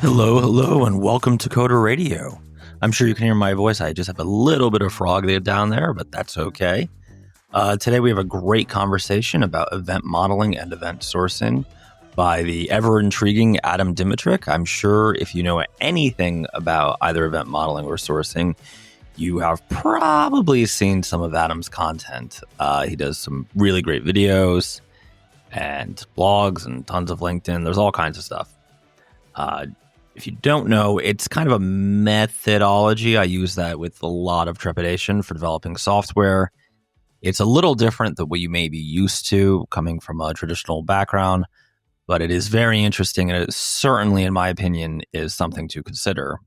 Hello, hello, and welcome to Coder Radio. I'm sure you can hear my voice. I just have a little bit of frog down there, but that's okay. Today we have a great conversation about event modeling and event sourcing by the ever-intriguing Adam Dymitruk. I'm sure if you know anything about either event modeling or sourcing, you have probably seen some of Adam's content. He does some really great videos and blogs and tons of LinkedIn. There's all kinds of stuff. If you don't know, it's kind of a methodology. I use that with a lot of trepidation for developing software. It's a little different than what you may be used to coming from a traditional background, but it is very interesting, and it certainly, in my opinion, is something to consider.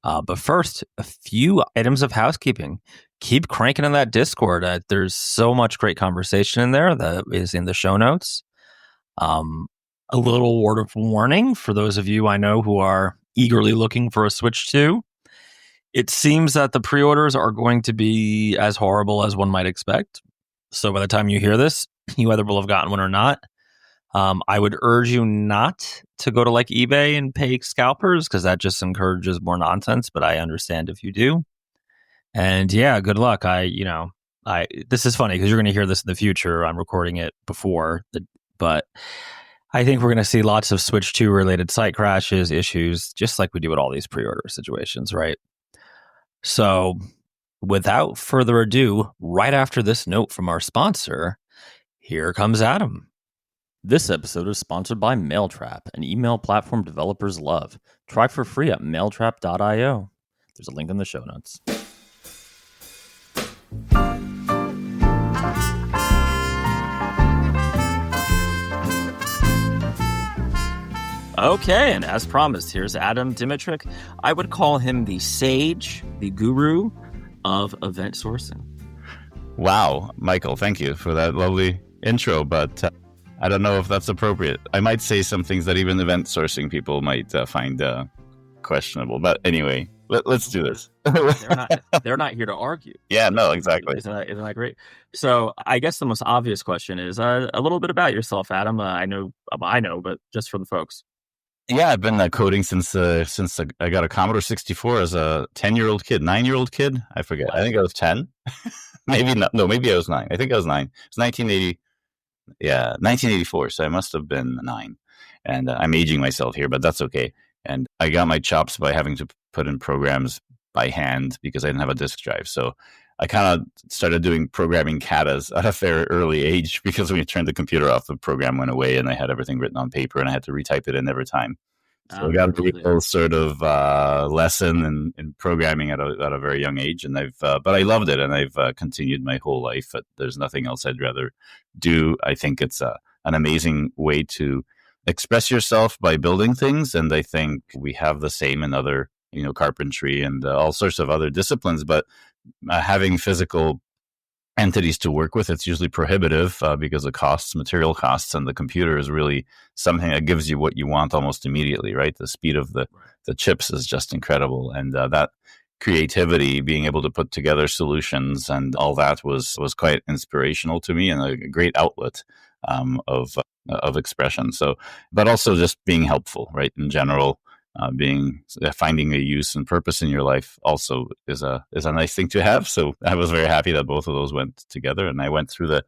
But first, a few items of housekeeping. Keep cranking in that Discord. There's so much great conversation in there that is in the show notes. A little word of warning for those of you I know who are eagerly looking for a Switch 2. It seems that the pre-orders are going to be as horrible as one might expect. So by the time you hear this, you either will have gotten one or not. I would urge you not to go to like eBay and pay scalpers, because that just encourages more nonsense, but I understand if you do. And yeah, good luck. This is funny because you're going to hear this in the future. I'm recording it before, but I think we're going to see lots of Switch 2 related site crashes, issues, just like we do with all these pre-order situations, right? So without further ado, right after this note from our sponsor, here comes Adam. This episode is sponsored by Mailtrap, an email platform developers love. Try for free at mailtrap.io. There's a link in the show notes. Okay, and as promised, here's Adam Dymitruk. I would call him the sage, the guru of event sourcing. Wow, Michael, thank you for that lovely intro, but I don't know if that's appropriate. I might say some things that even event sourcing people might find questionable, but anyway, let's do this. They're not here to argue. Yeah, no, exactly. Isn't that great? So I guess the most obvious question is a little bit about yourself, Adam. I know, but just for the folks. Yeah, I've been coding since I got a Commodore 64 as a 10-year-old kid, 9-year-old kid. I forget. I think I was 10. Maybe not. No, maybe I was 9. I think I was 9. It was 1980. Yeah, 1984. So I must have been 9. And I'm aging myself here, but that's okay. And I got my chops by having to put in programs by hand because I didn't have a disk drive. So I kind of started doing programming katas at a very early age, because when you turned the computer off, the program went away and I had everything written on paper and I had to retype it in every time. So I got a real sort of lesson in programming at a very young age, and but I loved it, and I've continued my whole life. There's nothing else I'd rather do. I think it's an amazing way to express yourself by building things, and I think we have the same in other, carpentry and all sorts of other disciplines. But having physical entities to work with, it's usually prohibitive because of costs, material costs, and the computer is really something that gives you what you want almost immediately, right? The speed of the chips is just incredible. And that creativity, being able to put together solutions and all that was quite inspirational to me, and a great outlet of expression. So, but also just being helpful, right? In general, finding a use and purpose in your life also is a nice thing to have. So I was very happy that both of those went together, and I went through the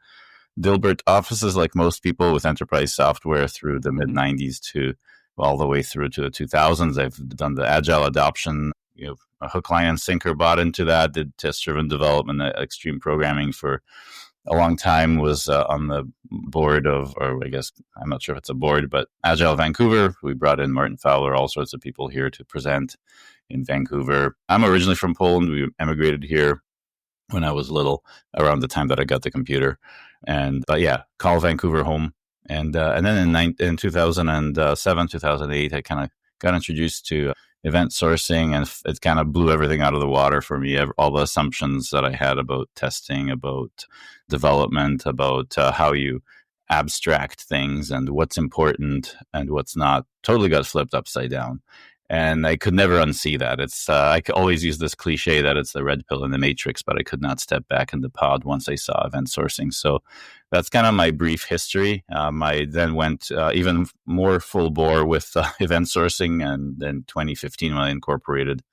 Dilbert offices like most people with enterprise software through the mid 90s to all the way through to the 2000s. I've done the agile adoption, a hook, line, and sinker, bought into that, did test-driven development, extreme programming for a long time, was on the board of, or I guess, I'm not sure if it's a board, but Agile Vancouver. We brought in Martin Fowler, all sorts of people here to present in Vancouver. I'm originally from Poland. We emigrated here when I was little, around the time that I got the computer. But yeah, call Vancouver home. And then in 2007, 2008, I kind of got introduced to event sourcing, and it kind of blew everything out of the water for me. All the assumptions that I had about testing, about development, about how you abstract things and what's important and what's not, totally got flipped upside down. And I could never unsee that. I could always use this cliche that it's the red pill in the matrix, but I could not step back in the pod once I saw event sourcing. So that's kind of my brief history. I then went even more full bore with event sourcing, and then 2015 when I incorporated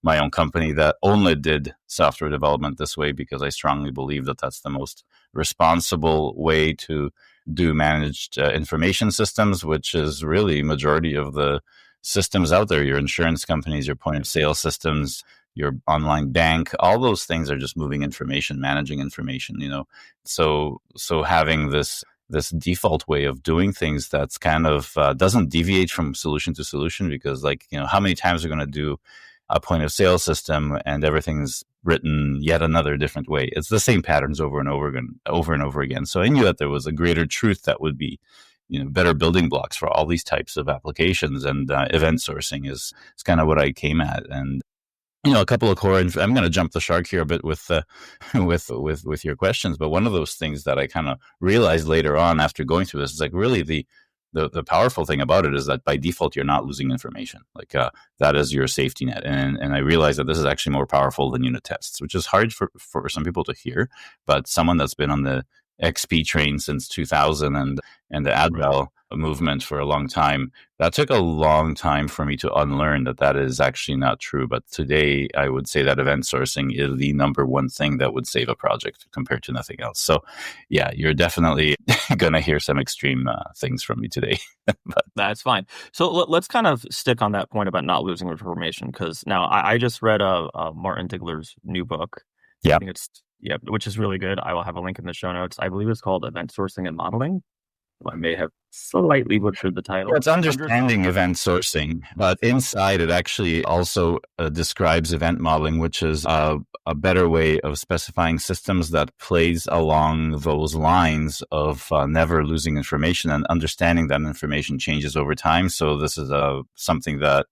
my own company that only did software development this way, because I strongly believe that that's the most responsible way to do managed information systems, which is really majority of the systems out there. Your insurance companies, your point of sale systems, your online bank, all those things are just moving information, managing information, So having this default way of doing things that's kind of doesn't deviate from solution to solution, because how many times are going to do a point of sale system and everything's written yet another different way? It's the same patterns over and over again. So I knew that there was a greater truth that would be, better building blocks for all these types of applications, and event sourcing is kind of what I came at. And a couple of core. I'm going to jump the shark here a bit with with your questions, but one of those things that I kind of realized later on after going through this is really the powerful thing about it is that by default you're not losing information. That is your safety net, and I realized that this is actually more powerful than unit tests, which is hard for some people to hear. But someone that's been on the XP train since 2000 and the Agile movement for a long time, that took a long time for me to unlearn that is actually not true. But today I would say that event sourcing is the number one thing that would save a project compared to nothing else. So yeah, you're definitely going to hear some extreme things from me today. But that's fine. So let's kind of stick on that point about not losing information, because now I just read Martin Digler's new book. Yeah. I think which is really good. I will have a link in the show notes. I believe it's called Event Sourcing and Modeling. I may have slightly butchered the title. It's understanding event sourcing, but inside it actually also describes event modeling, which is a better way of specifying systems that plays along those lines of never losing information and understanding that information changes over time. So this is something that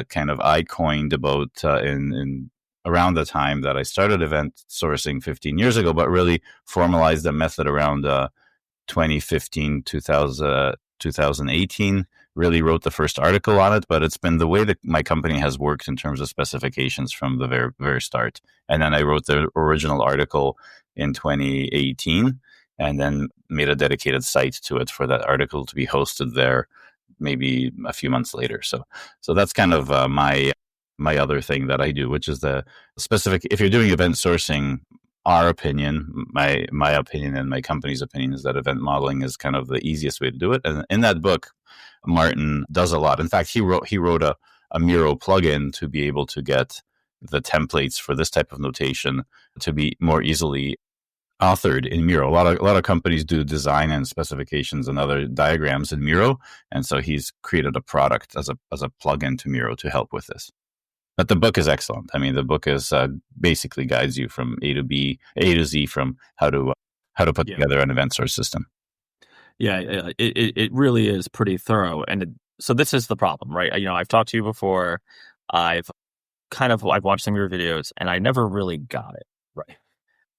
kind of I coined about in around the time that I started event sourcing 15 years ago, but really formalized the method around 2015, 2018, really wrote the first article on it. But it's been the way that my company has worked in terms of specifications from the very, very start. And then I wrote the original article in 2018 and then made a dedicated site to it for that article to be hosted there maybe a few months later. So that's kind of my other thing that I do, which is the specific, if you're doing event sourcing, our opinion, my opinion and my company's opinion is that event modeling is kind of the easiest way to do it. And in that book, Martin does a lot. In fact, he wrote a Miro plugin to be able to get the templates for this type of notation to be more easily authored in Miro. A lot of companies do design and specifications and other diagrams in Miro, and so he's created a product as a plugin to Miro to help with this. But the book is excellent. I mean, the book is basically guides you from A to Z, from how to put together an event source system. Yeah, it really is pretty thorough. And so this is the problem, right? I've talked to you before. I've watched some of your videos, and I never really got it, right?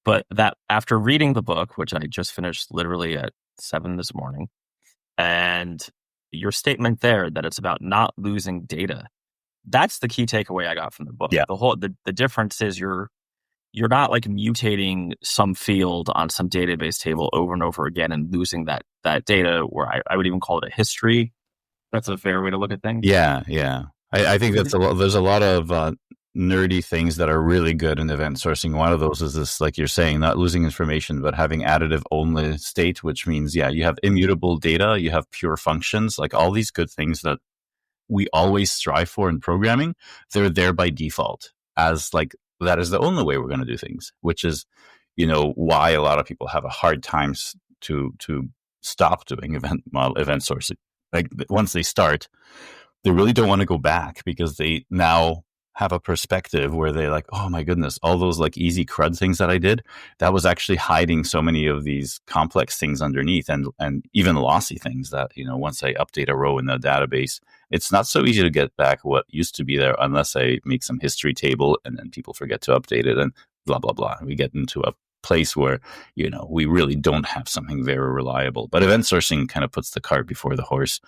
But that after reading the book, which I just finished literally at 7 this morning, and your statement there that it's about not losing data. That's the key takeaway I got from the book. Yeah. The difference is you're not like mutating some field on some database table over and over again and losing that data, where I would even call it a history. That's a fair way to look at things. Yeah. I think there's a lot of nerdy things that are really good in event sourcing. One of those is this, like you're saying, not losing information, but having additive only state, which means, you have immutable data, you have pure functions, like all these good things that we always strive for in programming. They're there by default as that is the only way we're going to do things, which is, why a lot of people have a hard time to stop doing event sourcing. Like once they start, they really don't want to go back because they now have a perspective where they're like, oh my goodness, all those easy CRUD things that I did, that was actually hiding so many of these complex things underneath and even lossy things that, once I update a row in the database, it's not so easy to get back what used to be there unless I make some history table and then people forget to update it and blah, blah, blah. We get into a place where, we really don't have something very reliable. But event sourcing kind of puts the cart before the horse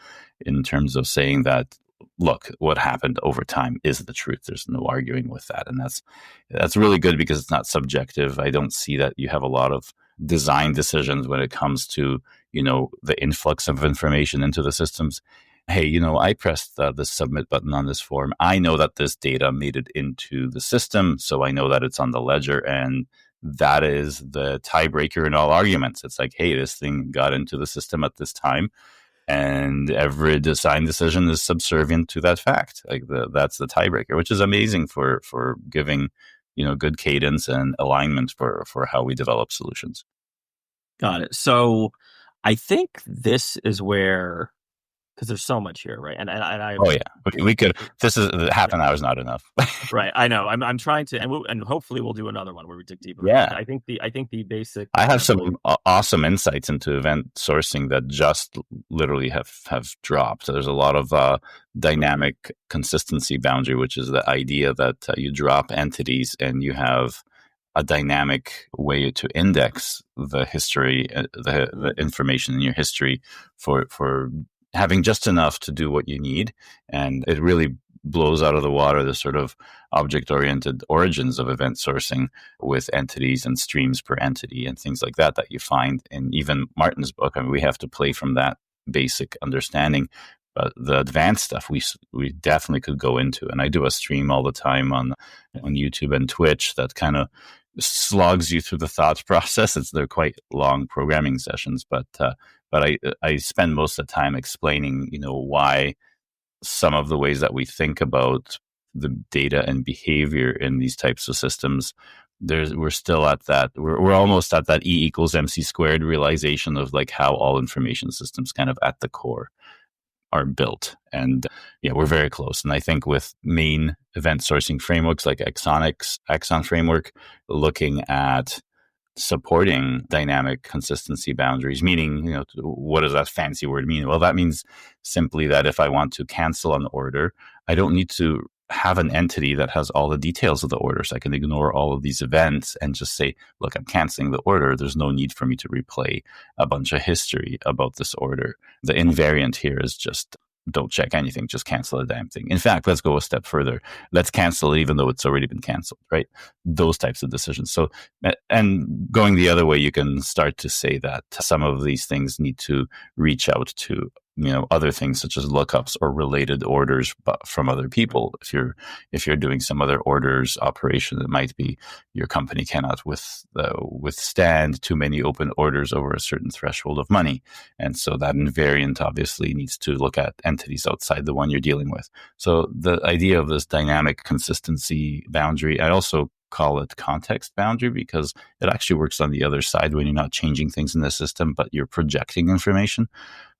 in terms of saying that look, what happened over time is the truth. There's no arguing with that. And that's really good because it's not subjective. I don't see that you have a lot of design decisions when it comes to, the influx of information into the systems. Hey, I pressed the submit button on this form. I know that this data made it into the system, so I know that it's on the ledger, and that is the tiebreaker in all arguments. It's like, hey, this thing got into the system at this time, and every design decision is subservient to that fact. Like that's the tiebreaker, which is amazing for giving good cadence and alignment for how we develop solutions. Got it. So I think this is where, because there's so much here, right? And I oh yeah, we could. This is half an hour is not enough. Right. I know. I'm trying to, and hopefully we'll do another one where we dig deeper. Yeah. I think the basic. I have some awesome insights into event sourcing that just literally have dropped. So there's a lot of dynamic consistency boundary, which is the idea that you drop entities and you have a dynamic way to index the history, the information in your history for having just enough to do what you need. And it really blows out of the water the sort of object-oriented origins of event sourcing with entities and streams per entity and things like that you find in even Martin's book. I mean, we have to play from that basic understanding. But the advanced stuff we definitely could go into. And I do a stream all the time on YouTube and Twitch that kind of slogs you through the thought process. They're quite long programming sessions, but I spend most of the time explaining, why some of the ways that we think about the data and behavior in these types of systems, we're still at that. We're almost at that E equals MC squared realization of like how all information systems kind of at the core are built. And we're very close. And I think with main event sourcing frameworks like Axon framework, looking at supporting dynamic consistency boundaries, meaning, what does that fancy word mean? Well, that means simply that if I want to cancel an order, I don't need to have an entity that has all the details of the order. So I can ignore all of these events and just say, look, I'm canceling the order. There's no need for me to replay a bunch of history about this order. The invariant here is just don't check anything, just cancel the damn thing. In fact, let's go a step further. Let's cancel it even though it's already been canceled, right? Those types of decisions. So, and going the other way, you can start to say that some of these things need to reach out to other things such as lookups or related orders from other people. If you're doing some other orders operation, it might be your company cannot withstand too many open orders over a certain threshold of money. And so that invariant obviously needs to look at entities outside the one you're dealing with. So the idea of this dynamic consistency boundary, I also call it context boundary because it actually works on the other side when you're not changing things in the system, but you're projecting information.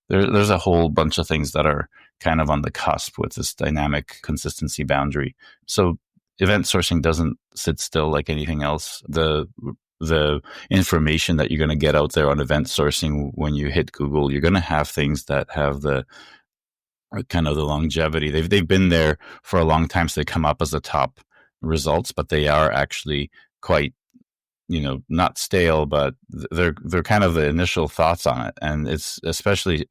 There's a whole bunch of things that are kind of on the cusp with this dynamic consistency boundary. So event sourcing doesn't sit still like anything else. The information that you're going to get out there on event sourcing when you hit Google, you're going to have things that have the kind of the longevity. They've been there for a long time, so they come up as the top results, but they are actually quite not stale, but they're kind of the initial thoughts on it. And it's especially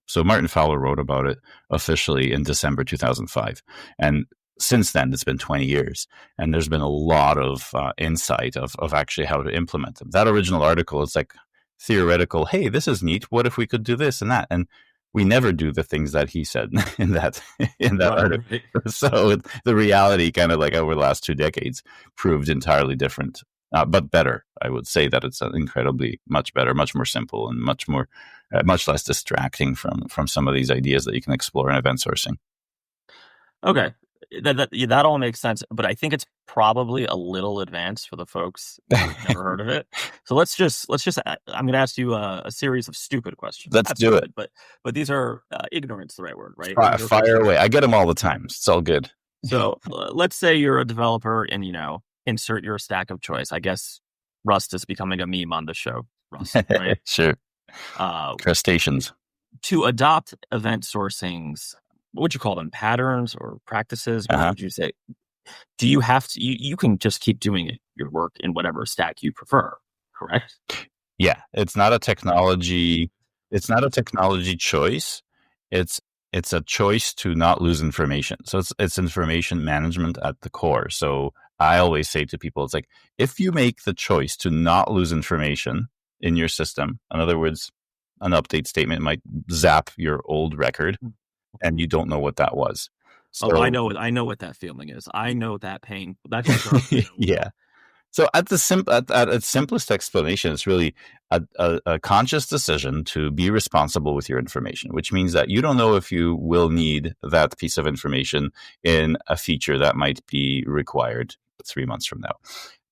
so Martin Fowler wrote about it officially in December 2005. And since then, it's been 20 years. And there's been a lot of insight of actually how to implement them. That original article, it's like theoretical, hey, this is neat. What if we could do this and that? And we never do the things that he said in that article. So the reality kind of like over the last 2 decades proved entirely different. But better. I would say that it's incredibly much better, much more simple, and much less distracting from some of these ideas that you can explore in event sourcing. Okay, that all makes sense, but I think it's probably a little advanced for the folks who've never heard of it. So let's just. I'm going to ask you a series of stupid questions. Let's do it. But these are ignorance, the right word, right? Fire away. I get them all the time. It's all good. So let's say you're a developer and insert your stack of choice. I guess Rust is becoming a meme on the show. Rust, right? Sure. Crustaceans. To adopt event sourcing's, what would you call them? Patterns or practices? What would you say? Do you have to? You can just keep doing your work in whatever stack you prefer, correct? Yeah, it's not a technology. It's not a technology choice. It's it's a choice to not lose information. So it's information management at the core. So I always say to people, it's like, if you make the choice to not lose information in your system, in other words, an update statement might zap your old record and you don't know what that was. So, I know what that feeling is. I know that pain. That's for sure. yeah. So at its simplest explanation, it's really a conscious decision to be responsible with your information, which means that you don't know if you will need that piece of information in a feature that might be required 3 months from now.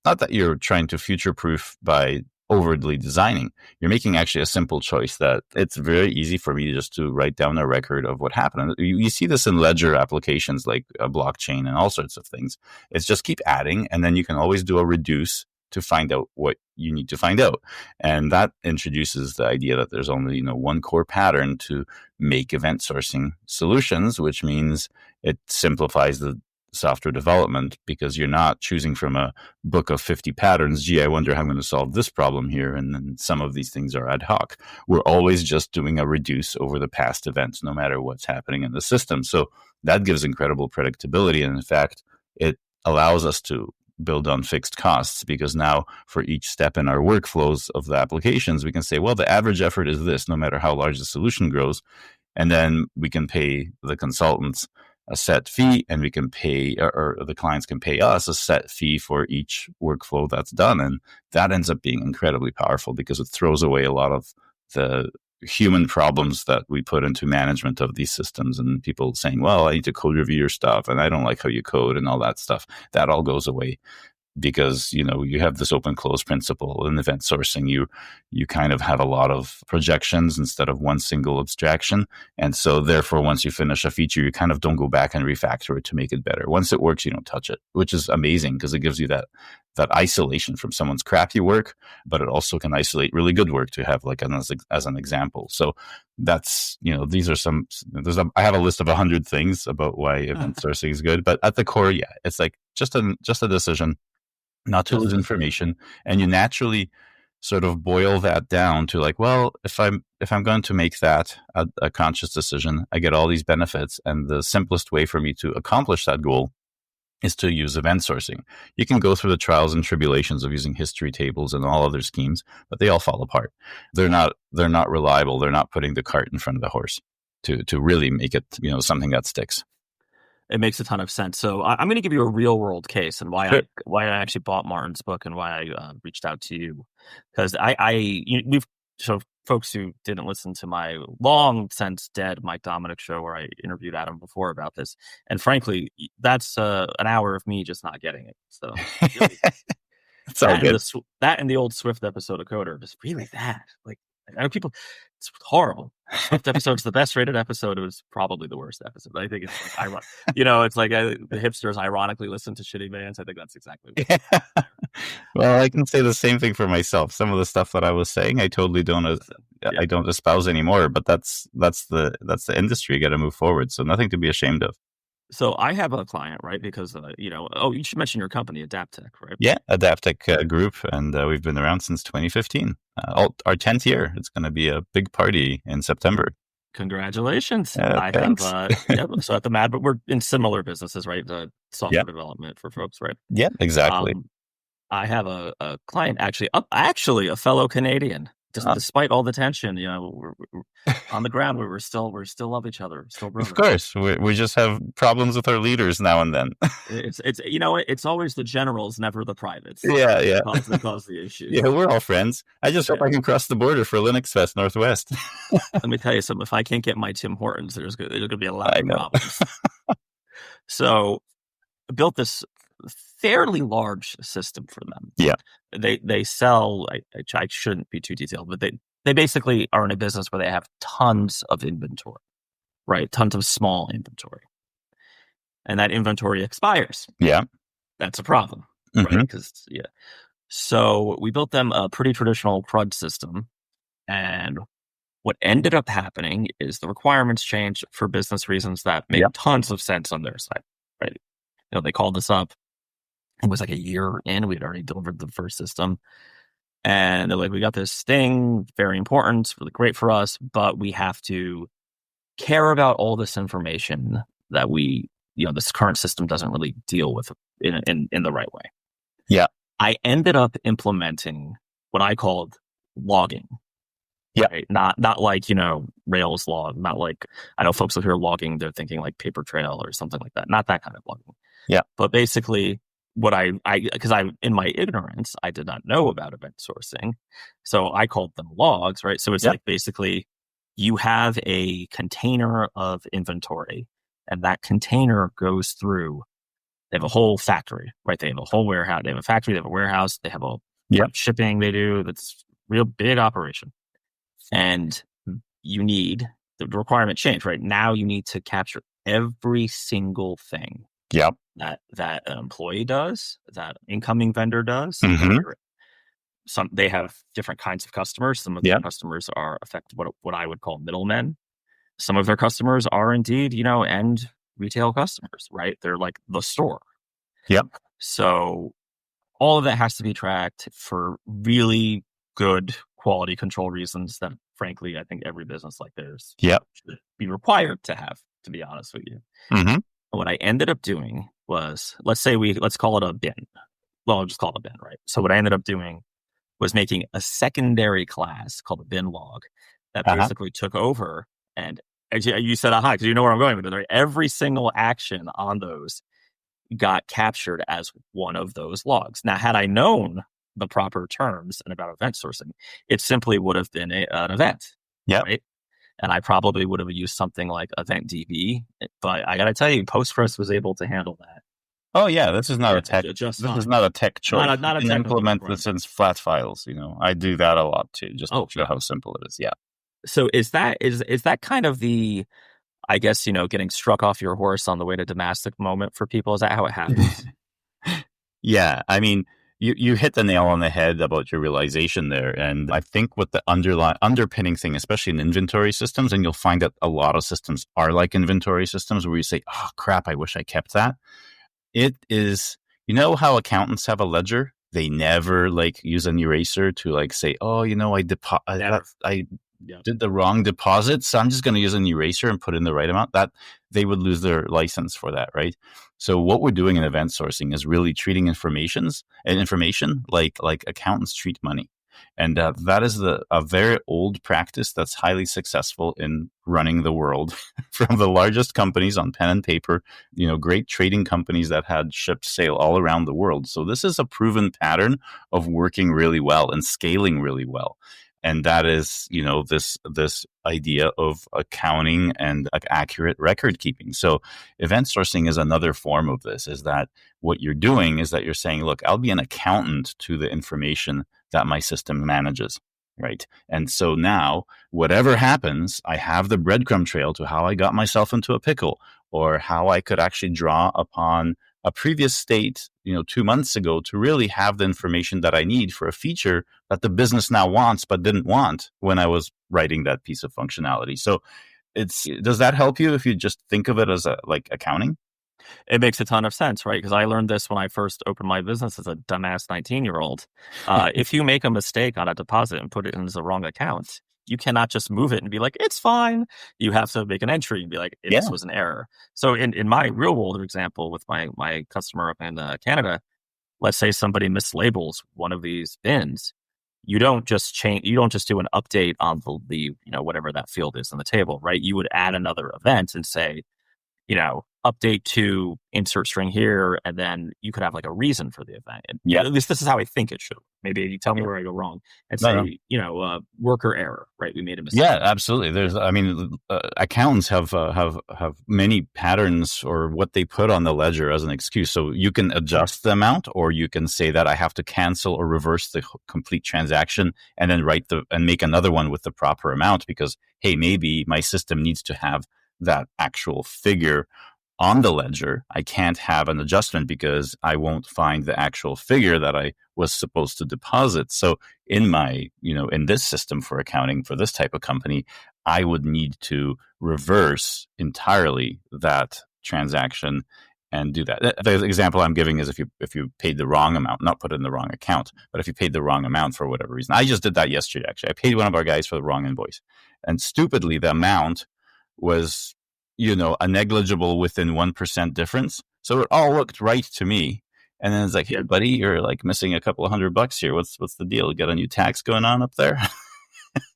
Not that you're trying to future-proof by overtly designing. You're making actually a simple choice that it's very easy for me just to write down a record of what happened. You see this in ledger applications like a blockchain and all sorts of things. It's just keep adding, and then you can always do a reduce to find out what you need to find out. And that introduces the idea that there's only, one core pattern to make event sourcing solutions, which means it simplifies the software development because you're not choosing from a book of 50 patterns. Gee, I wonder how I'm going to solve this problem here. And then some of these things are ad hoc. We're always just doing a reduce over the past events, no matter what's happening in the system. So that gives incredible predictability. And in fact, it allows us to build on fixed costs because now for each step in our workflows of the applications, we can say, well, the average effort is this, no matter how large the solution grows. And then we can pay the consultants a set fee, and we can pay, or the clients can pay us a set fee for each workflow that's done. And that ends up being incredibly powerful because it throws away a lot of the human problems that we put into management of these systems, and people saying, well, I need to code review your stuff and I don't like how you code and all that stuff. That all goes away because, you have this open close principle. In event sourcing, you kind of have a lot of projections instead of one single abstraction. And so therefore, once you finish a feature, you kind of don't go back and refactor it to make it better. Once it works, you don't touch it, which is amazing because it gives you that isolation from someone's crappy work, but it also can isolate really good work to have like as an example. So that's, I have a list of 100 things about why event sourcing is good, but at the core, yeah, it's like just a decision not to lose information. And you naturally sort of boil that down to like, well, if I'm going to make that a conscious decision, I get all these benefits. And the simplest way for me to accomplish that goal is to use event sourcing. You can go through the trials and tribulations of using history tables and all other schemes, but they all fall apart. They're not reliable. They're not putting the cart in front of the horse to really make it, something that sticks. It makes a ton of sense. So I'm going to give you a real world case and why I actually bought Martin's book and why I reached out to you, because so folks who didn't listen to my long since dead Mike Dominic show where I interviewed Adam before about this, and frankly, that's an hour of me just not getting it. So really, it's all good. That and the old Swift episode of Coder, just really that. Like, I know people, it's horrible. Swift episode's the best rated episode. It was probably the worst episode. I think it's like ironic. It's like the hipsters ironically listen to shitty bands. I think that's exactly what it is. Well, I can say the same thing for myself. Some of the stuff that I was saying, I totally don't. I don't espouse anymore. But that's the industry. You got to move forward. So nothing to be ashamed of. So I have a client, right? Because you should mention your company, Adaptech, right? Yeah, Adaptech Group, and we've been around since 2015. Our 10th year. It's going to be a big party in September. Congratulations! Thanks. So at the Mad, but we're in similar businesses, right? The software development for folks, right? Yeah, exactly. I have a client actually a fellow Canadian. Despite all the tension, we're on the ground. We still love each other. Still brothers. Of course, we just have problems with our leaders now and then. It's always the generals, never the privates. Yeah. That cause the issue. Yeah, we're all friends. I just hope I can cross the border for Linux Fest Northwest. Let me tell you something. If I can't get my Tim Hortons, there's going to be a lot of problems. So, I built this fairly large system for them. Yeah. They sell, I shouldn't be too detailed, but they basically are in a business where they have tons of inventory, right? Tons of small inventory. And that inventory expires. Yeah. That's a problem, right? So we built them a pretty traditional CRUD system. And what ended up happening is the requirements changed for business reasons that make tons of sense on their side, right? They called us up. It was like a year in. We had already delivered the first system. And they're like, we got this thing, very important, it's really great for us, but we have to care about all this information that this current system doesn't really deal with in the right way. Yeah. I ended up implementing what I called logging. Yeah. Right? Not like, Rails log, not like, I know folks who are logging, they're thinking like paper trail or something like that. Not that kind of logging. Yeah. But basically what because in my ignorance, I did not know about event sourcing. So I called them logs, right? So it's like basically you have a container of inventory and that container goes through, they have a whole factory, right? They have a whole warehouse, they have a factory, they have a warehouse, they have a shipping they do. That's real big operation. And the requirement change, right? Now you need to capture every single thing that an employee does, that incoming vendor does. Mm-hmm. They have different kinds of customers. Some of their customers are what I would call middlemen. Some of their customers are indeed, end retail customers, right? They're like the store. Yep. So all of that has to be tracked for really good quality control reasons that, frankly, I think every business like theirs should be required to have, to be honest with you. Mm-hmm. What I ended up doing was, let's call it a bin. Well, I'll just call it a bin, right? So what I ended up doing was making a secondary class called a bin log that basically took over. And you said, aha, because you know where I'm going with it, right? Every single action on those got captured as one of those logs. Now, had I known the proper terms and about event sourcing, it simply would have been an event. Yeah. Right? And I probably would have used something like EventDB, but I got to tell you, Postgres was able to handle that. Oh yeah, this is not a tech. This is not a tech choice. Not a you can implement this in flat files. I do that a lot too, just to show how simple it is. Yeah. So is that kind of the, I guess, getting struck off your horse on the way to Damascus moment for people? Is that how it happens? Yeah, I mean, you hit the nail on the head about your realization there, and I think what the underpinning thing, especially in inventory systems, and you'll find that a lot of systems are like inventory systems where you say, "Oh crap, I wish I kept that." It is, how accountants have a ledger? They never use an eraser to say, "Oh, I did the wrong deposit, so I'm just going to use an eraser and put in the right amount." That they would lose their license for that, right? So what we're doing in event sourcing is really treating information like accountants treat money. And that is a very old practice that's highly successful in running the world from the largest companies on pen and paper, great trading companies that had ships sail all around the world. So this is a proven pattern of working really well and scaling really well. And that is, this idea of accounting and accurate record keeping. So event sourcing is another form of this, is that what you're doing is that you're saying, look, I'll be an accountant to the information that my system manages, right? And so now, whatever happens, I have the breadcrumb trail to how I got myself into a pickle, or how I could actually draw upon a previous state, 2 months ago, to really have the information that I need for a feature that the business now wants but didn't want when I was writing that piece of functionality. So does that help you if you just think of it as accounting? It makes a ton of sense, right? Because I learned this when I first opened my business as a dumbass 19-year-old. If you make a mistake on a deposit and put it in the wrong account, you cannot just move it and be like, it's fine. You have to make an entry and be like, this was an error. So in my real world example with my customer up in Canada, let's say somebody mislabels one of these bins. You don't just do an update on the whatever that field is in the table, right? You would add another event and say, update to insert string here, and then you could have a reason for the event. And at least this is how I think it should. Maybe you tell me where I go wrong and say, worker error, right? We made a mistake. Yeah, absolutely. Accountants have many patterns or what they put on the ledger as an excuse. So you can adjust the amount, or you can say that I have to cancel or reverse the complete transaction and then and make another one with the proper amount, because, hey, maybe my system needs to have that actual figure on the ledger. I can't have an adjustment because I won't find the actual figure that I was supposed to deposit. So in in this system for accounting for this type of company, I would need to reverse entirely that transaction and do that. The example I'm giving is if you paid the wrong amount, not put it in the wrong account, but if you paid the wrong amount for whatever reason. I just did that yesterday, actually. I paid one of our guys for the wrong invoice. And stupidly, the amount was, a negligible within 1% difference. So it all looked right to me. And then it's like, hey, buddy, you're like missing a couple of $100 here. What's the deal? You got a new tax going on up there?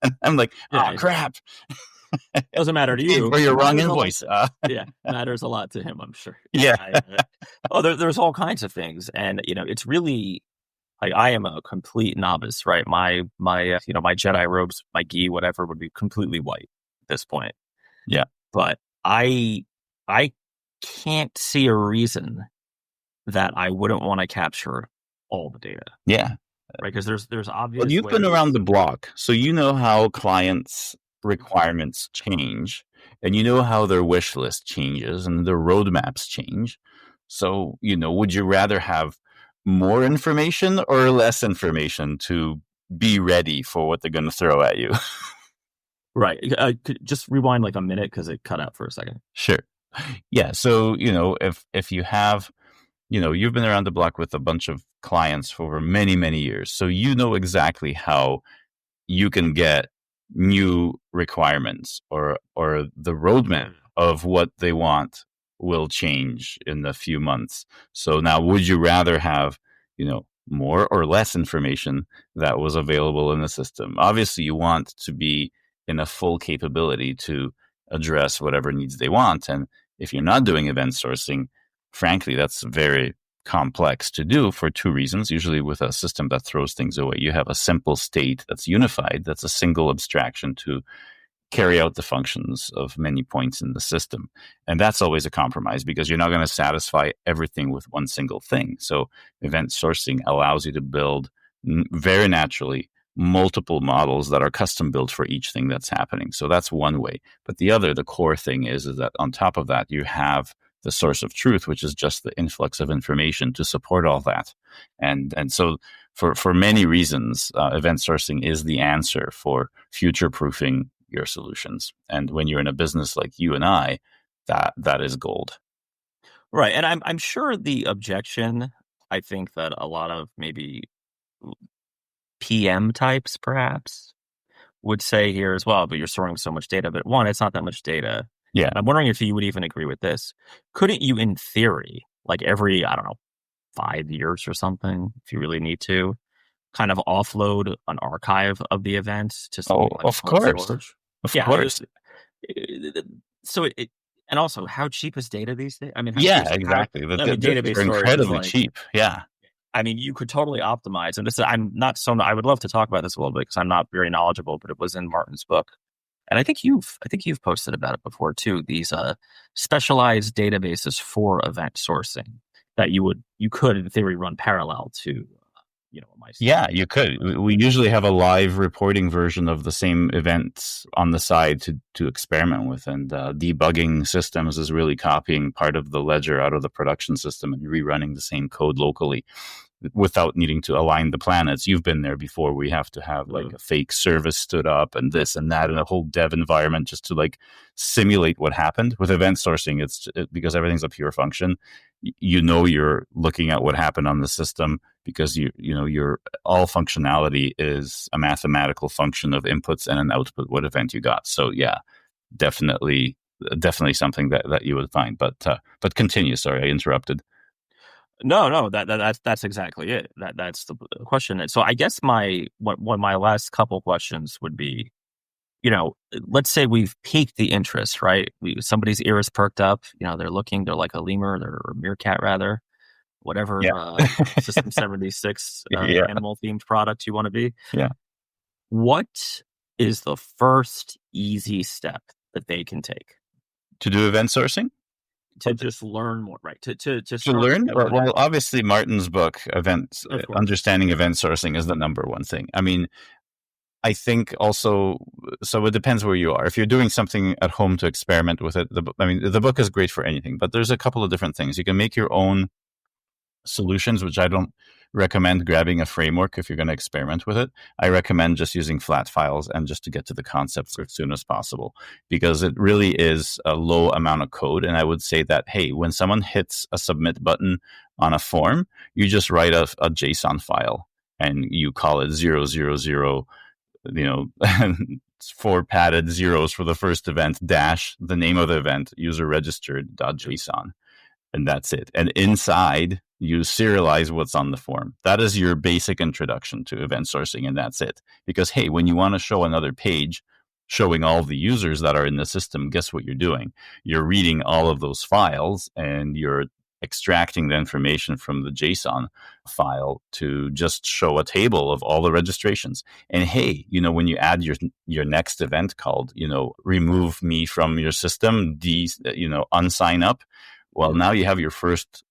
And I'm like, oh, crap. Doesn't matter to you. For your wrong invoice. Matters a lot to him, I'm sure. Yeah. There's all kinds of things. And, it's really, like, I am a complete novice, right? My Jedi robes, my gi, whatever, would be completely white at this point. Yeah. But I can't see a reason that I wouldn't want to capture all the data. Yeah. Right. Because there's obvious. Well, you've been around the block, so you know how clients' requirements change, and you know how their wish list changes and their roadmaps change. So, would you rather have more information or less information to be ready for what they're going to throw at you? Right. Just rewind like a minute because it cut out for a second. Sure. Yeah. So, if you have, you've been around the block with a bunch of clients for over many, many years. So you know exactly how you can get new requirements or the roadmap of what they want will change in a few months. So now, would you rather have, more or less information that was available in the system? Obviously, you want to be in a full capability to address whatever needs they want. And if you're not doing event sourcing, frankly, that's very complex to do for two reasons. Usually with a system that throws things away, you have a simple state that's unified, that's a single abstraction to carry out the functions of many points in the system. And that's always a compromise because you're not going to satisfy everything with one single thing. So event sourcing allows you to build very naturally multiple models that are custom built for each thing that's happening. So that's one way. But the core thing is that on top of that, you have the source of truth, which is just the influx of information to support all that. And so for many reasons, event sourcing is the answer for future-proofing your solutions. And when you're in a business like you and I, that is gold. Right. And I'm sure the objection, I think that a lot of maybe PM types perhaps would say here as well, but you're storing so much data. But one, it's not that much data. Yeah. And I'm wondering if you would even agree with this. Couldn't you, in theory, like every, 5 years or something, if you really need to, kind of offload an archive of the event to something like of course. storage? Of course. So and also, how cheap is data these days? I mean, exactly. Database are incredibly storage cheap. Yeah. I mean, you could totally optimize. And I would love to talk about this a little bit because I'm not very knowledgeable, but it was in Martin's book. And I think you've posted about it before too. These specialized databases for event sourcing that you could in theory run parallel to, my system. Yeah, you could. We usually have a live reporting version of the same events on the side to experiment with, and debugging systems is really copying part of the ledger out of the production system and rerunning the same code locally without needing to align the planets. You've been there before. We have to have like a fake service stood up and this and that and a whole dev environment just to like simulate what happened. With event sourcing, because everything's a pure function. You're looking at what happened on the system because your all functionality is a mathematical function of inputs and an output, what event you got. So yeah, definitely something that you would find. But continue. Sorry, I interrupted. No, that's exactly it. That's the question. And so I guess my last couple questions would be, let's say we've piqued the interest, right? Somebody's ear is perked up. They're like a lemur, or a meerkat rather, whatever System 76 animal themed product you want to be. Yeah. What is the first easy step that they can take to do event sourcing? To just learn more, right? To learn? Well, obviously, Martin's book, Understanding Event Sourcing, is the number one thing. I mean, I think also, so it depends where you are. If you're doing something at home to experiment with it, the book is great for anything, but there's a couple of different things. You can make your own solutions, which I don't recommend grabbing a framework if you're going to experiment with it. I recommend just using flat files and just to get to the concepts as soon as possible, because it really is a low amount of code. And I would say that, hey, when someone hits a submit button on a form, you just write a JSON file and you call it 000, four padded zeros for the first event, dash the name of the event, user registered.json. And that's it. And inside, you serialize what's on the form. That is your basic introduction to event sourcing, and that's it. Because, hey, when you want to show another page showing all the users that are in the system, guess what you're doing? You're reading all of those files, and you're extracting the information from the JSON file to just show a table of all the registrations. And hey, when you add your next event called, remove me from your system, unsign up. Well, now you have your first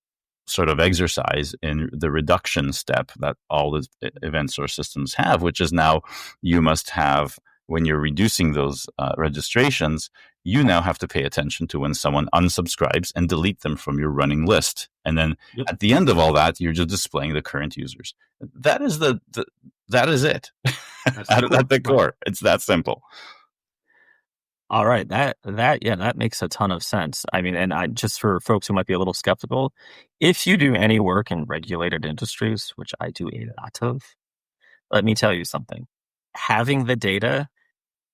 sort of exercise in the reduction step that all the event source systems have, which is now you must have, when you're reducing those registrations, you now have to pay attention to when someone unsubscribes and delete them from your running list. And then at the end of all that, you're just displaying the current users. That is that is it. At the core. It's that simple. All right. That makes a ton of sense. I mean, and just for folks who might be a little skeptical, if you do any work in regulated industries, which I do a lot of, let me tell you something. Having the data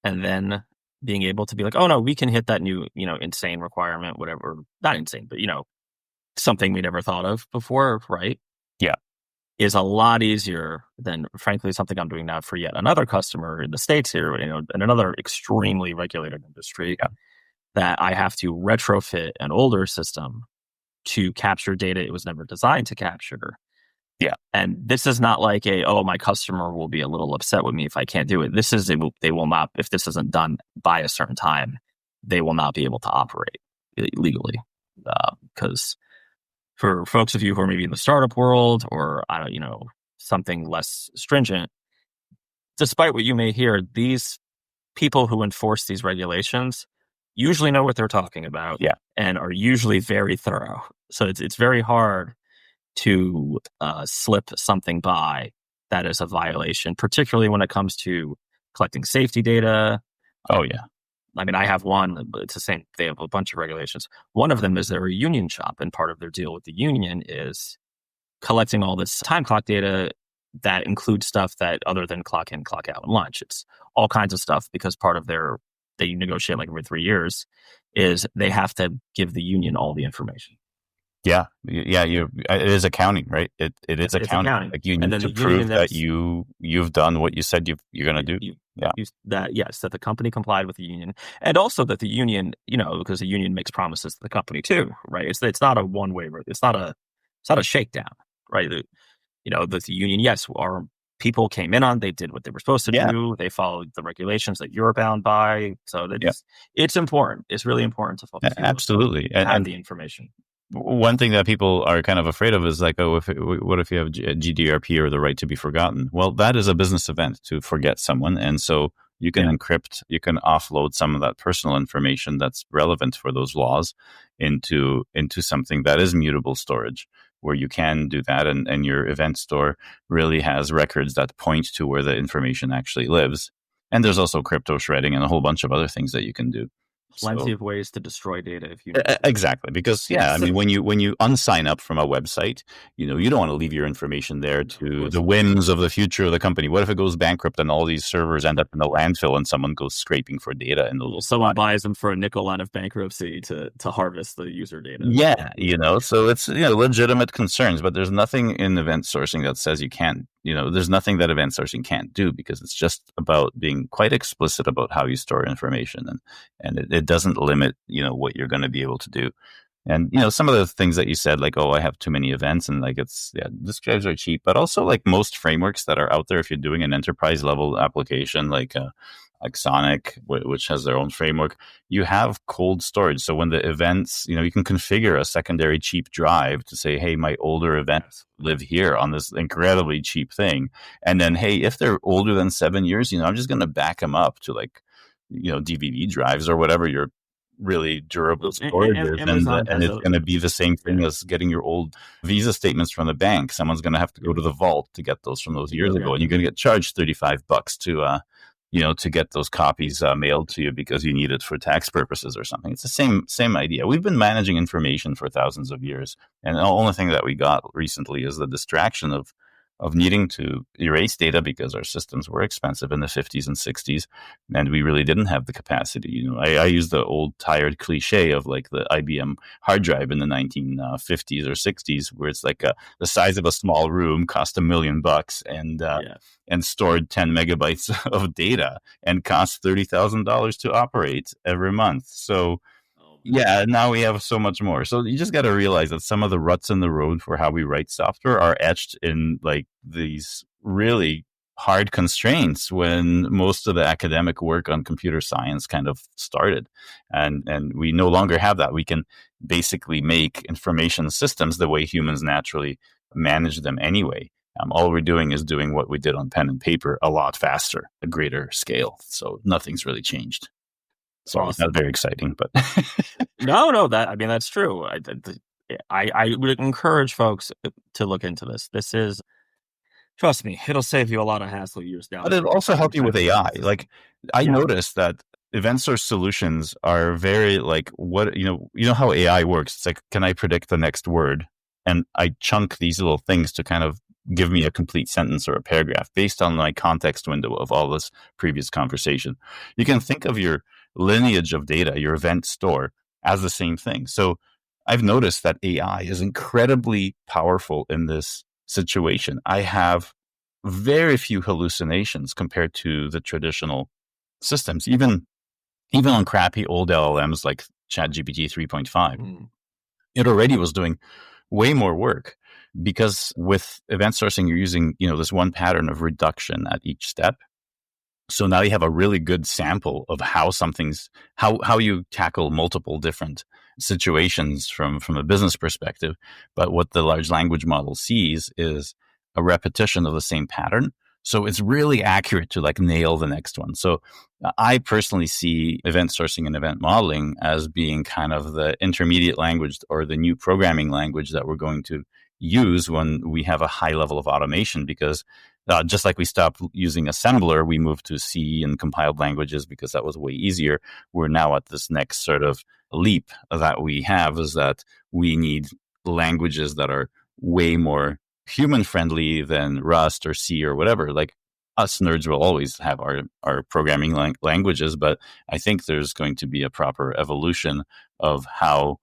and then being able to be like, oh no, we can hit that new, insane requirement, whatever, not insane, but something we never thought of before, right? Yeah. Is a lot easier than, frankly, something I'm doing now for yet another customer in the States here, in another extremely regulated industry, that I have to retrofit an older system to capture data it was never designed to capture. Yeah. And this is not like my customer will be a little upset with me if I can't do it. This is, they will not, if this isn't done by a certain time, they will not be able to operate legally. Because for folks of you who are maybe in the startup world or, something less stringent, despite what you may hear, these people who enforce these regulations usually know what they're talking about and are usually very thorough. So it's very hard to slip something by that is a violation, particularly when it comes to collecting safety data. Oh, yeah. I mean, I have one, but it's the same. They have a bunch of regulations. One of them is they're a union shop, and part of their deal with the union is collecting all this time clock data that includes stuff that other than clock in, clock out, and lunch. It's all kinds of stuff because part of they negotiate like every 3 years, is they have to give the union all the information. Yeah. It is accounting, right? It is accounting. Like you need to prove that you've done what you said you're going to do. That the company complied with the union, and also that the union, because the union makes promises to the company too, right? It's not a one way. It's not a shakedown, right? The union, yes, our people came in on, they did what they were supposed to do. They followed the regulations that you're bound by. So it's important. It's really important to focus. Absolutely, and the information. One thing that people are kind of afraid of is like, what if you have GDRP or the right to be forgotten? Well, that is a business event to forget someone. And so you can encrypt, you can offload some of that personal information that's relevant for those laws into something that is mutable storage, where you can do that. And your event store really has records that point to where the information actually lives. And there's also crypto shredding and a whole bunch of other things that you can do. Plenty of ways to destroy data if you exactly, because I mean, when you unsign up from a website, you don't want to leave your information there to the whims of the future of the company. What if it goes bankrupt and all these servers end up in the landfill and someone goes scraping for data in the little someone buys them for a nickel out of bankruptcy to harvest the user data? So it's legitimate concerns, but there's nothing in event sourcing that says you can't. There's nothing that event sourcing can't do, because it's just about being quite explicit about how you store information, and it doesn't limit, what you're going to be able to do. And, some of the things that you said, like, oh, I have too many events, and like, disk drives are cheap, but also like most frameworks that are out there, if you're doing an enterprise level application, like Sonic, which has their own framework, you have cold storage. So when the events, you can configure a secondary cheap drive to say, hey, my older events live here on this incredibly cheap thing. And then, hey, if they're older than 7 years, I'm just going to back them up to like, DVD drives or whatever your really durable storage is. And it's going to be the same thing as getting your old Visa statements from the bank. Someone's going to have to go to the vault to get those from those years ago. And you're going to get charged $35 to get those copies mailed to you because you need it for tax purposes or something. It's the same idea. We've been managing information for thousands of years. And the only thing that we got recently is the distraction of of needing to erase data because our systems were expensive in the 50s and 60s, and we really didn't have the capacity. I use the old tired cliche of like the IBM hard drive in the 1950s or 60s, where it's like the size of a small room, cost $1 million, and stored 10 megabytes of data and cost $30,000 to operate every month. So yeah, now we have so much more. So you just got to realize that some of the ruts in the road for how we write software are etched in like these really hard constraints when most of the academic work on computer science kind of started. And we no longer have that. We can basically make information systems the way humans naturally manage them anyway. All we're doing is doing what we did on pen and paper a lot faster, a greater scale. So nothing's really changed. Sorry, awesome. Not very exciting, but no, that's true. I would encourage folks to look into this. This is, trust me, it'll save you a lot of hassle years down. But it'll also help you with AI. Like I noticed that event source solutions are very like what you know how AI works. It's like, can I predict the next word? And I chunk these little things to kind of give me a complete sentence or a paragraph based on my context window of all this previous conversation. You can think of your lineage of data, your event store, as the same thing. So I've noticed that AI is incredibly powerful in this situation. I have very few hallucinations compared to the traditional systems, even on crappy old LLMs like ChatGPT 3.5. It already was doing way more work because with event sourcing, you're using, this one pattern of reduction at each step. So now you have a really good sample of how how you tackle multiple different situations from a business perspective. But what the large language model sees is a repetition of the same pattern. So it's really accurate to like nail the next one. So I personally see event sourcing and event modeling as being kind of the intermediate language or the new programming language that we're going to use when we have a high level of automation, because just like we stopped using assembler, we moved to C and compiled languages because that was way easier. We're now at this next sort of leap that we have, is that we need languages that are way more human friendly than Rust or C or whatever. Like us nerds will always have our programming languages, but I think there's going to be a proper evolution of how,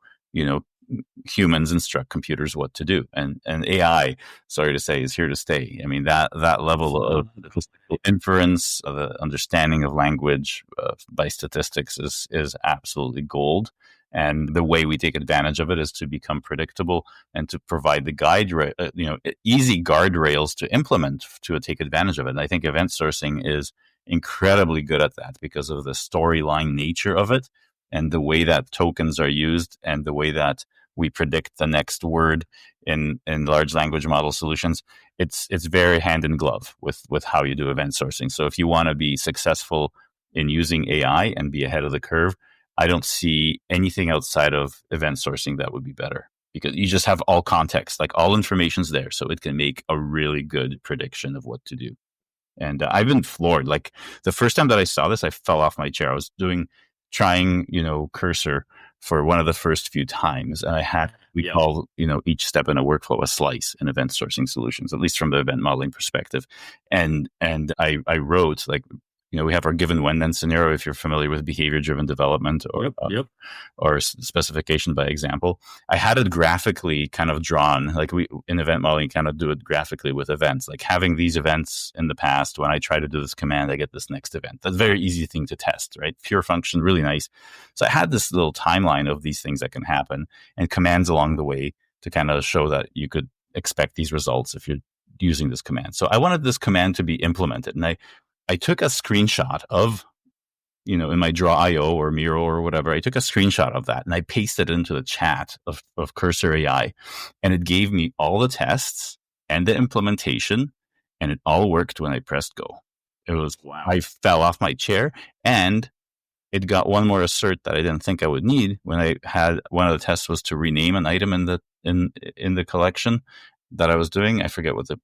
humans instruct computers what to do. And AI, sorry to say, is here to stay. I mean, that level of inference, of the understanding of language by statistics is absolutely gold. And the way we take advantage of it is to become predictable and to provide the easy guardrails to implement to take advantage of it. And I think event sourcing is incredibly good at that because of the storyline nature of it and the way that tokens are used and the way that we predict the next word in large language model solutions. It's very hand in glove with how you do event sourcing. So if you want to be successful in using AI and be ahead of the curve, I don't see anything outside of event sourcing that would be better, because you just have all context, like all information's there. So it can make a really good prediction of what to do. And I've been floored. Like the first time that I saw this, I fell off my chair. I was trying, Cursor for one of the first few times. And we call, each step in a workflow a slice in event sourcing solutions, at least from the event modeling perspective. And I wrote like, we have our given when then scenario, if you're familiar with behavior driven development or specification by example. I had it graphically kind of drawn, like we in event modeling kind of do it graphically with events, like having these events in the past. When I try to do this command, I get this next event. That's a very easy thing to test, right? Pure function, really nice. So I had this little timeline of these things that can happen and commands along the way to kind of show that you could expect these results if you're using this command. So I wanted this command to be implemented, and I took a screenshot of, in my Draw.io or Miro or whatever, I took a screenshot of that and I pasted it into the chat of Cursor AI, and it gave me all the tests and the implementation, and it all worked when I pressed go. It was, wow. I fell off my chair, and it got one more assert that I didn't think I would need when I had one of the tests was to rename an item in the collection that I was doing. I forget what the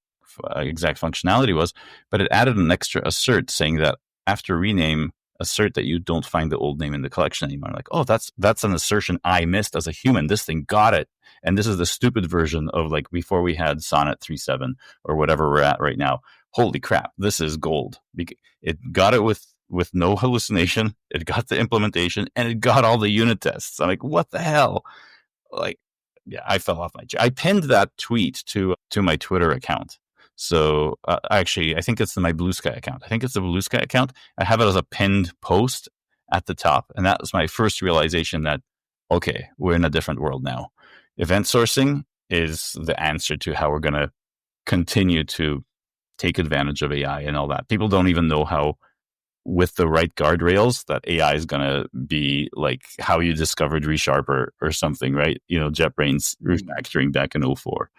exact functionality was, but it added an extra assert saying that after rename, assert that you don't find the old name in the collection anymore. Like, oh, that's an assertion I missed as a human. This thing got it And this is the stupid version of like before we had Sonnet 3.7 or whatever we're at right now. Holy crap, this is gold. It got it with no hallucination. It got the implementation and it got all the unit tests. I'm like, what the hell? Like, yeah, I fell off my chair. I pinned that tweet to my Twitter account. So actually, I think it's my Blue Sky account. I think it's the Blue Sky account. I have it as a pinned post at the top. And that was my first realization that, okay, we're in a different world now. Event sourcing is the answer to how we're going to continue to take advantage of AI and all that. People don't even know how, with the right guardrails, that AI is going to be like how you discovered ReSharper or something, right? JetBrains refactoring back in 04.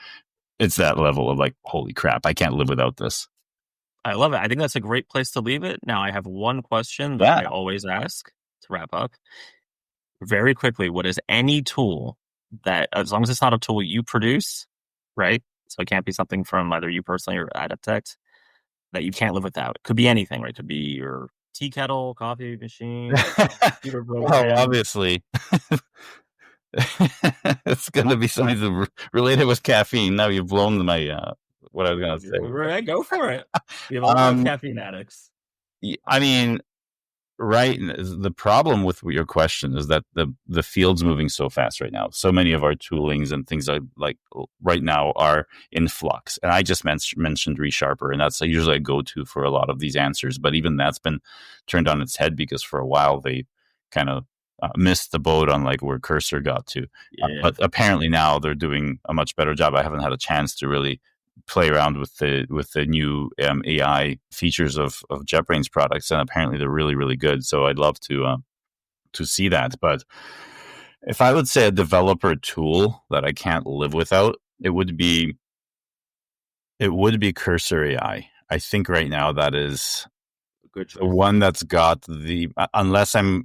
It's that level of like, holy crap, I can't live without this. I love it. I think that's a great place to leave it. Now, I have one question that I always ask to wrap up. Very quickly, what is any tool that, as long as it's not a tool you produce, right? So it can't be something from either you personally or Adaptect, that you can't live without. It could be anything, right? It could be your tea kettle, coffee machine, computer program. Well, obviously. It's going to be something related with caffeine. Now you've blown my what I was going to say. Right, go for it. We have a lot of caffeine addicts. I mean, right. The problem with your question is that the field's moving so fast right now. So many of our toolings and things like right now are in flux. And I just mentioned ReSharper, and that's usually a go-to for a lot of these answers. But even that's been turned on its head because for a while they kind of missed the boat on like where Cursor got to. Yeah. But apparently now they're doing a much better job. I haven't had a chance to really play around with the new AI features of JetBrains products, and apparently they're really, really good. So I'd love to see that. But if I would say a developer tool that I can't live without, it would be Cursor AI. I think right now that is the one that's got the, unless I'm,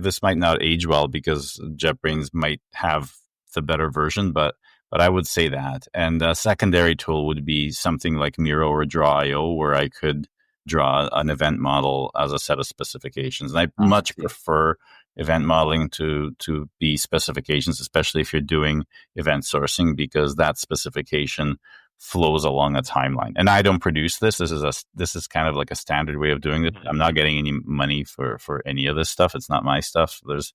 this might not age well because JetBrains might have the better version, but I would say that. And a secondary tool would be something like Miro or Draw.io, where I could draw an event model as a set of specifications. And I much prefer event modeling to be specifications, especially if you're doing event sourcing, because that specification flows along a timeline. And I don't produce this. This is kind of like a standard way of doing it. I'm not getting any money for any of this stuff. It's not my stuff. There's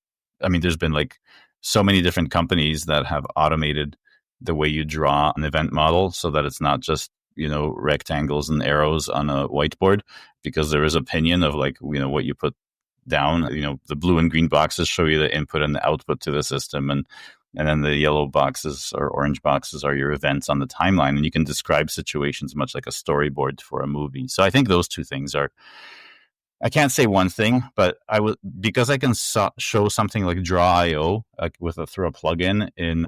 been like so many different companies that have automated the way you draw an event model so that it's not just, rectangles and arrows on a whiteboard, because there is opinion of like, what you put down. The blue and green boxes show you the input and the output to the system, and then the yellow boxes or orange boxes are your events on the timeline, and you can describe situations much like a storyboard for a movie. So I think those two things are, I can't say one thing, but I would, because I can show something like Draw.io through a plugin in,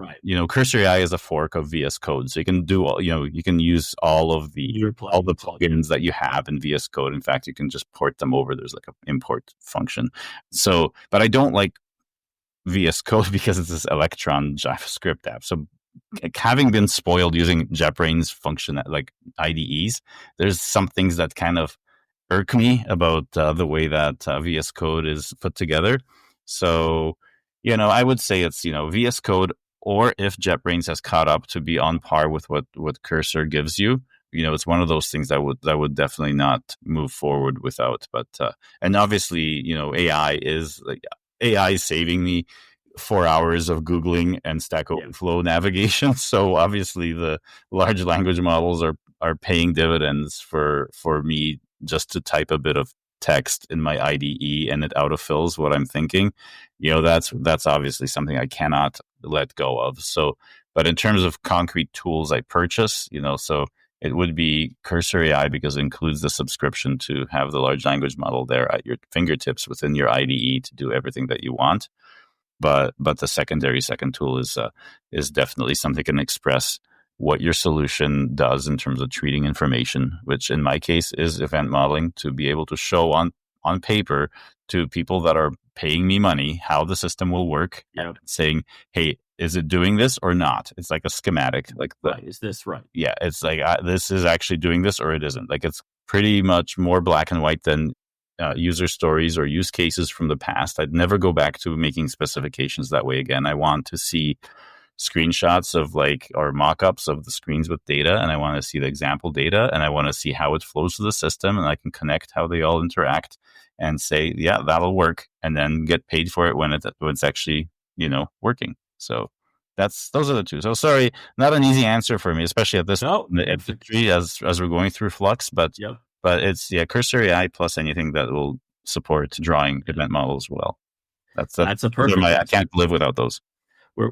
Cursor AI is a fork of VS Code. So you can do all, you can use all the plugins that you have in VS Code. In fact, you can just port them over. There's like an import function. So, but I don't like VS Code because it's this Electron JavaScript app. So having been spoiled using JetBrains function like IDEs, there's some things that kind of irk me about the way that VS Code is put together. So, I would say it's, VS Code, or if JetBrains has caught up to be on par with what Cursor gives you, it's one of those things that would definitely not move forward without. But, and obviously, AI is saving me 4 hours of Googling and Stack Overflow navigation. So obviously the large language models are paying dividends for me just to type a bit of text in my IDE and it autofills what I'm thinking. That's obviously something I cannot let go of. So, but in terms of concrete tools I purchase, so it would be Cursor AI because it includes the subscription to have the large language model there at your fingertips within your IDE to do everything that you want. But the second tool is definitely something that can express what your solution does in terms of treating information, which in my case is event modeling, to be able to show on paper to people that are paying me money how the system will work, saying, hey, is it doing this or not? It's like a schematic. Like, is this right? Yeah, it's like this is actually doing this or it isn't. Like, it's pretty much more black and white than user stories or use cases from the past. I'd never go back to making specifications that way again. I want to see screenshots of or mock-ups of the screens with data, and I want to see the example data, and I want to see how it flows through the system, and I can connect how they all interact and say, yeah, that'll work, and then get paid for it when it's actually, working. So those are the two. So sorry, not an easy answer for me, especially at this point in the industry as we're going through flux, but it's Cursor AI plus anything that will support drawing event models well. That's a perfect. I can't live without those.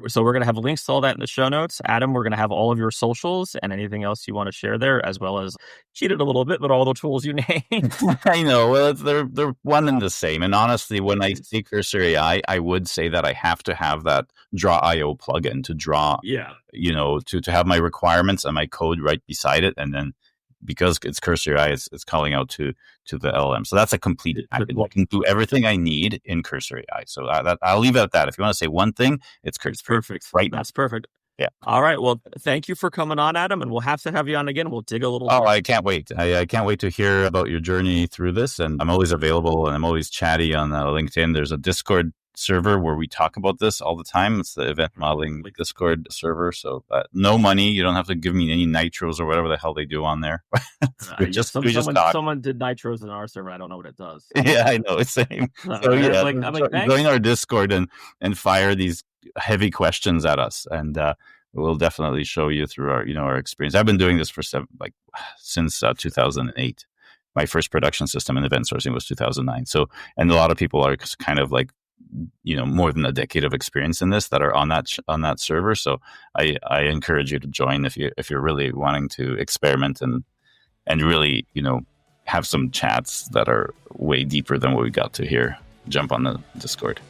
So we're going to have links to all that in the show notes. Adam, we're going to have all of your socials and anything else you want to share there, as well as cheated a little bit, but all the tools you named. I know. Well, they're one and the same. And honestly, when I see Cursor AI, I would say that I have to have that Draw.io plugin to draw, to have my requirements and my code right beside it. And then because it's Cursor AI, it's calling out to the LLM. So that's a complete package. I can do everything I need in Cursor AI. So I'll leave it at that. If you want to say one thing, it's Cursor. Perfect. Right. That's perfect. Yeah. All right. Well, thank you for coming on, Adam, and we'll have to have you on again. We'll dig a little. I can't wait. I can't wait to hear about your journey through this. And I'm always available, and I'm always chatty on LinkedIn. There's a Discord server where we talk about this all the time. It's the event modeling Discord server. So no money. You don't have to give me any nitros or whatever the hell they do on there. Someone did nitros in our server. I don't know what it does. Yeah, I know. It's same. Join our Discord and fire these heavy questions at us. And we'll definitely show you through our experience. I've been doing this for since 2008. My first production system in event sourcing was 2009. So, and a lot of people are kind of more than a decade of experience in this that are on that server. So I encourage you to join if you're really wanting to experiment and really, have some chats that are way deeper than what we got to here. Jump on the Discord.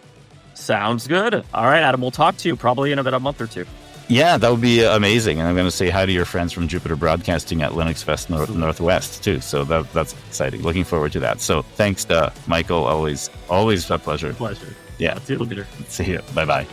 Sounds good. All right, Adam, we'll talk to you probably in about a month or two. Yeah, that would be amazing. And I'm going to say hi to your friends from Jupiter Broadcasting at Linux Fest Northwest too. So that's exciting. Looking forward to that. So thanks, Michael. Always a pleasure. Pleasure. Yeah. See you later. See you. Bye-bye.